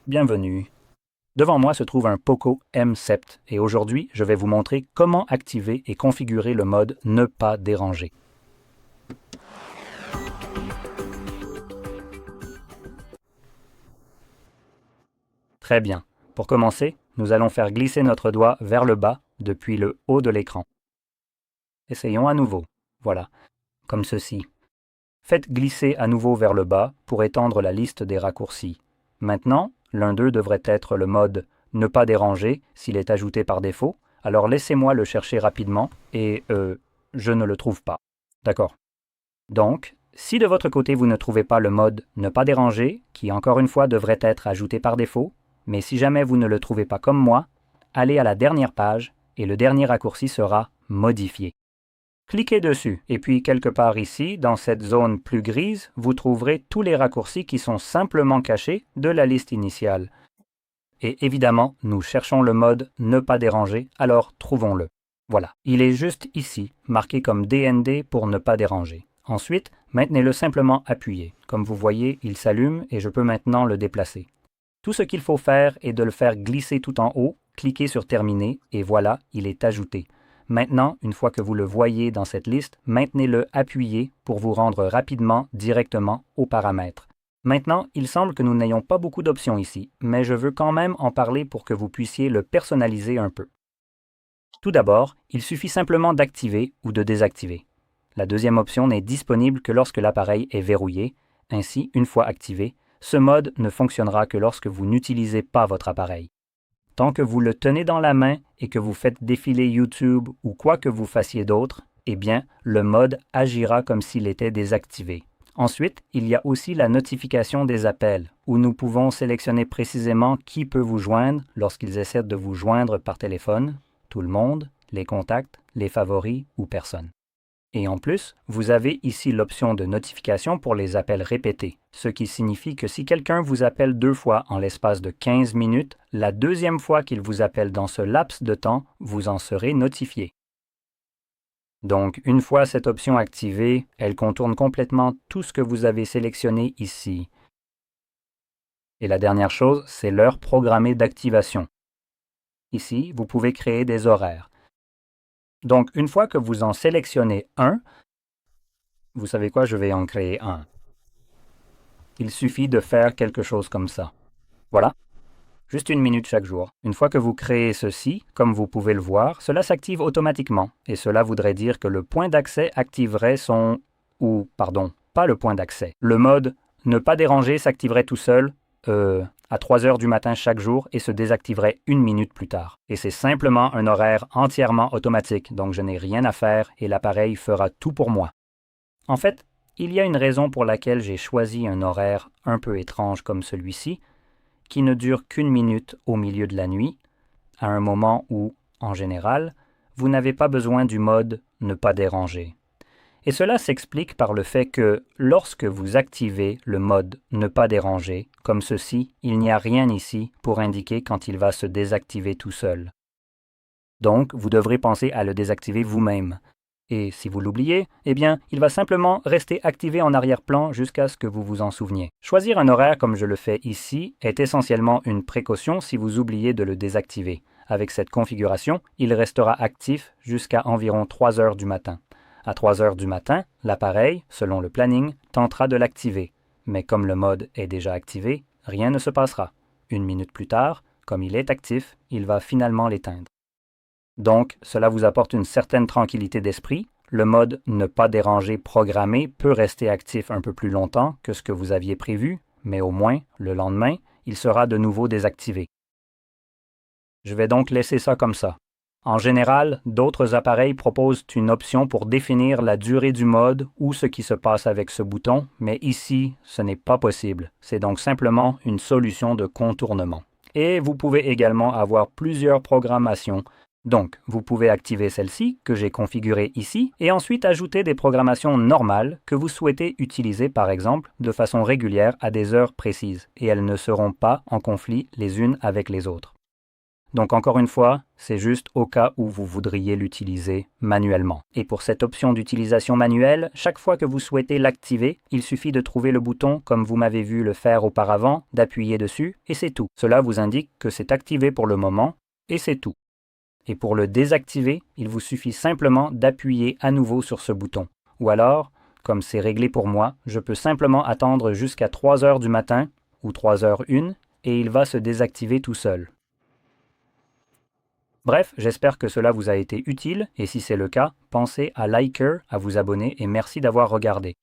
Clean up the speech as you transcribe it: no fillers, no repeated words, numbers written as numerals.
Bienvenue. Devant moi se trouve un Poco M7 et aujourd'hui, je vais vous montrer comment activer et configurer le mode Ne pas déranger. Très bien. Pour commencer, nous allons faire glisser notre doigt vers le bas depuis le haut de l'écran. Essayons à nouveau. Voilà, comme ceci. Faites glisser à nouveau vers le bas pour étendre la liste des raccourcis. Maintenant, l'un d'eux devrait être le mode Ne pas déranger s'il est ajouté par défaut, alors laissez-moi le chercher rapidement et je ne le trouve pas. D'accord. Donc, si de votre côté vous ne trouvez pas le mode Ne pas déranger, qui encore une fois devrait être ajouté par défaut, mais si jamais vous ne le trouvez pas comme moi, allez à la dernière page et le dernier raccourci sera Modifier. Cliquez dessus et puis quelque part ici, dans cette zone plus grise, vous trouverez tous les raccourcis qui sont simplement cachés de la liste initiale. Et évidemment, nous cherchons le mode Ne pas déranger, alors trouvons-le. Voilà, il est juste ici, marqué comme DND pour ne pas déranger. Ensuite, maintenez-le simplement appuyé. Comme vous voyez, il s'allume et je peux maintenant le déplacer. Tout ce qu'il faut faire est de le faire glisser tout en haut, cliquez sur Terminer et voilà, il est ajouté. Maintenant, une fois que vous le voyez dans cette liste, maintenez-le appuyé pour vous rendre rapidement directement aux paramètres. Maintenant, il semble que nous n'ayons pas beaucoup d'options ici, mais je veux quand même en parler pour que vous puissiez le personnaliser un peu. Tout d'abord, il suffit simplement d'activer ou de désactiver. La deuxième option n'est disponible que lorsque l'appareil est verrouillé. Ainsi, une fois activé, ce mode ne fonctionnera que lorsque vous n'utilisez pas votre appareil. Tant que vous le tenez dans la main et que vous faites défiler YouTube ou quoi que vous fassiez d'autre, eh bien, le mode agira comme s'il était désactivé. Ensuite, il y a aussi la notification des appels, où nous pouvons sélectionner précisément qui peut vous joindre lorsqu'ils essaient de vous joindre par téléphone, tout le monde, les contacts, les favoris ou personne. Et en plus, vous avez ici l'option de notification pour les appels répétés, ce qui signifie que si quelqu'un vous appelle 2 fois en l'espace de 15 minutes, la deuxième fois qu'il vous appelle dans ce laps de temps, vous en serez notifié. Donc, une fois cette option activée, elle contourne complètement tout ce que vous avez sélectionné ici. Et la dernière chose, c'est l'heure programmée d'activation. Ici, vous pouvez créer des horaires. Donc, une fois que vous en sélectionnez un, vous savez quoi, je vais en créer un. Il suffit de faire quelque chose comme ça. Voilà. Juste 1 minute chaque jour. Une fois que vous créez ceci, comme vous pouvez le voir, cela s'active automatiquement. Et cela voudrait dire que le point d'accès activerait son... pas le point d'accès. Le mode Ne pas déranger s'activerait tout seul, à 3 heures du matin chaque jour et se désactiverait 1 minute plus tard. Et c'est simplement un horaire entièrement automatique, donc je n'ai rien à faire et l'appareil fera tout pour moi. En fait, il y a une raison pour laquelle j'ai choisi un horaire un peu étrange comme celui-ci, qui ne dure qu'1 minute au milieu de la nuit, à un moment où, en général, vous n'avez pas besoin du mode Ne pas déranger. Et cela s'explique par le fait que lorsque vous activez le mode Ne pas déranger, comme ceci, il n'y a rien ici pour indiquer quand il va se désactiver tout seul. Donc, vous devrez penser à le désactiver vous-même. Et si vous l'oubliez, eh bien, il va simplement rester activé en arrière-plan jusqu'à ce que vous vous en souveniez. Choisir un horaire comme je le fais ici est essentiellement une précaution si vous oubliez de le désactiver. Avec cette configuration, il restera actif jusqu'à environ 3 heures du matin. À 3 heures du matin, l'appareil, selon le planning, tentera de l'activer. Mais comme le mode est déjà activé, rien ne se passera. 1 minute plus tard, comme il est actif, il va finalement l'éteindre. Donc, cela vous apporte une certaine tranquillité d'esprit. Le mode Ne pas déranger programmé peut rester actif un peu plus longtemps que ce que vous aviez prévu, mais au moins, le lendemain, il sera de nouveau désactivé. Je vais donc laisser ça comme ça. En général, d'autres appareils proposent une option pour définir la durée du mode ou ce qui se passe avec ce bouton, mais ici, ce n'est pas possible. C'est donc simplement une solution de contournement. Et vous pouvez également avoir plusieurs programmations. Donc, vous pouvez activer celle-ci, que j'ai configurée ici, et ensuite ajouter des programmations normales que vous souhaitez utiliser, par exemple, de façon régulière à des heures précises, et elles ne seront pas en conflit les unes avec les autres. Donc encore une fois, c'est juste au cas où vous voudriez l'utiliser manuellement. Et pour cette option d'utilisation manuelle, chaque fois que vous souhaitez l'activer, il suffit de trouver le bouton comme vous m'avez vu le faire auparavant, d'appuyer dessus, et c'est tout. Cela vous indique que c'est activé pour le moment, et c'est tout. Et pour le désactiver, il vous suffit simplement d'appuyer à nouveau sur ce bouton. Ou alors, comme c'est réglé pour moi, je peux simplement attendre jusqu'à 3 heures du matin, ou 3h01, et il va se désactiver tout seul. Bref, j'espère que cela vous a été utile, et si c'est le cas, pensez à liker, à vous abonner, et merci d'avoir regardé.